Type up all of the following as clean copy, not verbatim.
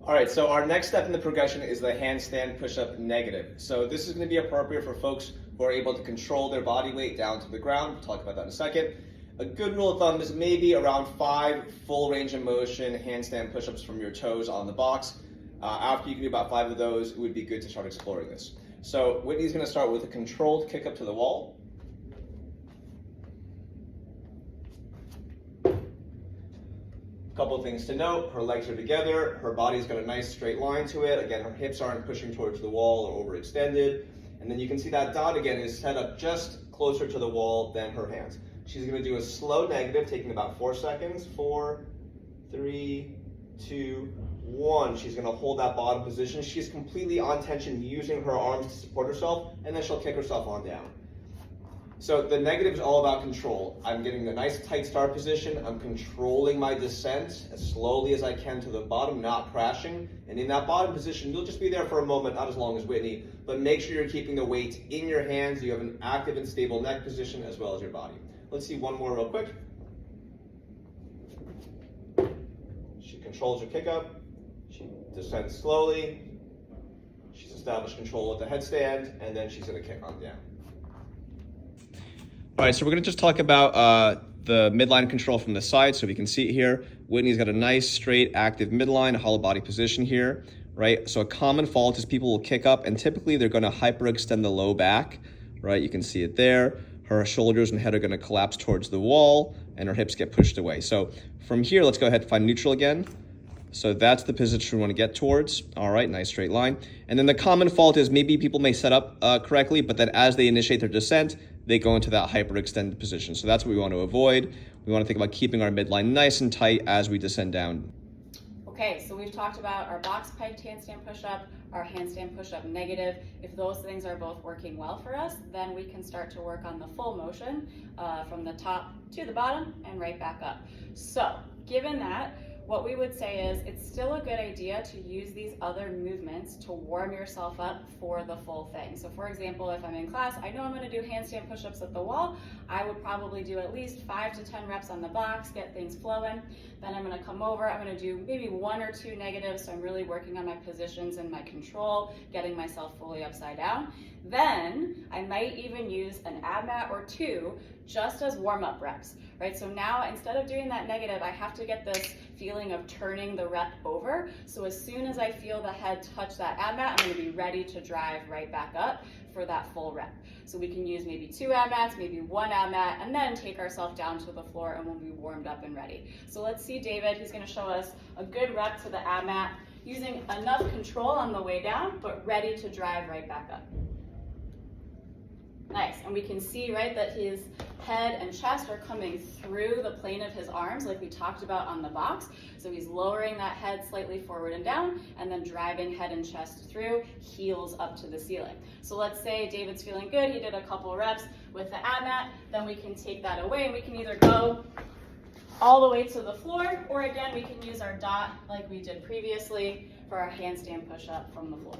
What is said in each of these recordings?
All right, so our next step in the progression is the handstand push-up negative. So this is going to be appropriate for folks who are able to control their body weight down to the ground. We'll talk about that in a second. A good rule of thumb is maybe around 5 full range of motion handstand push-ups from your toes on the box. After you can do about 5 of those, it would be good to start exploring this. So Whitney's going to start with a controlled kick up to the wall. Couple of things to note: her legs are together, her body's got a nice straight line to it. Again, her hips aren't pushing towards the wall or overextended. And then you can see that dot again is set up just closer to the wall than her hands. She's going to do a slow negative, taking about 4 seconds. 4, 3, 2, 1. She's going to hold that bottom position. She's completely on tension, using her arms to support herself, and then she'll kick herself on down. So the negative is all about control. I'm getting a nice tight start position. I'm controlling my descent as slowly as I can to the bottom, not crashing. And in that bottom position, you'll just be there for a moment, not as long as Whitney, but make sure you're keeping the weight in your hands. You have an active and stable neck position as well as your body. Let's see one more real quick. She controls her kick up. She descends slowly. She's established control with the headstand, and then she's going to kick on down. All right, so we're going to just talk about the midline control from the side. So we can see it here. Whitney's got a nice, straight, active midline, hollow body position here, right? So a common fault is people will kick up, and typically they're going to hyperextend the low back, right? You can see it there. Her shoulders and head are going to collapse towards the wall, and her hips get pushed away. So from here, let's go ahead and find neutral again. So that's the position we want to get towards. All right, nice straight line. And then the common fault is maybe people may set up correctly, but then as they initiate their descent, they go into that hyperextended position. So that's what we want to avoid. We want to think about keeping our midline nice and tight as we descend down. Okay, so we've talked about our box piked handstand push-up, our handstand push-up negative. If those things are both working well for us, then we can start to work on the full motion from the top to the bottom and right back up. So given that, what we would say is it's still a good idea to use these other movements to warm yourself up for the full thing. So for example, if I'm in class, I know I'm going to do handstand push-ups at the wall. I would probably do at least 5 to 10 reps on the box, get things flowing. Then I'm going to come over, I'm going to do maybe 1 or 2 negatives, so I'm really working on my positions and my control, getting myself fully upside down. Then I might even use an ab mat or 2 just as warm-up reps, right? So now instead of doing that negative, I have to get this feeling of turning the rep over. So as soon as I feel the head touch that ab mat, I'm going to be ready to drive right back up for that full rep. So we can use maybe 2 ab mats, maybe 1 ab mat, and then take ourselves down to the floor and we'll be warmed up and ready. So let's see David, he's going to show us a good rep to the ab mat, using enough control on the way down, but ready to drive right back up. Nice, and we can see, right, that his head and chest are coming through the plane of his arms like we talked about on the box. So he's lowering that head slightly forward and down, and then driving head and chest through, heels up to the ceiling. So let's say David's feeling good, he did a couple reps with the ab mat, then we can take that away and we can either go all the way to the floor, or again, we can use our dot like we did previously for our handstand push-up from the floor.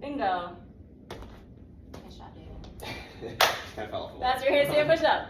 Bingo. Nice shot, David. That's your handstand push-up.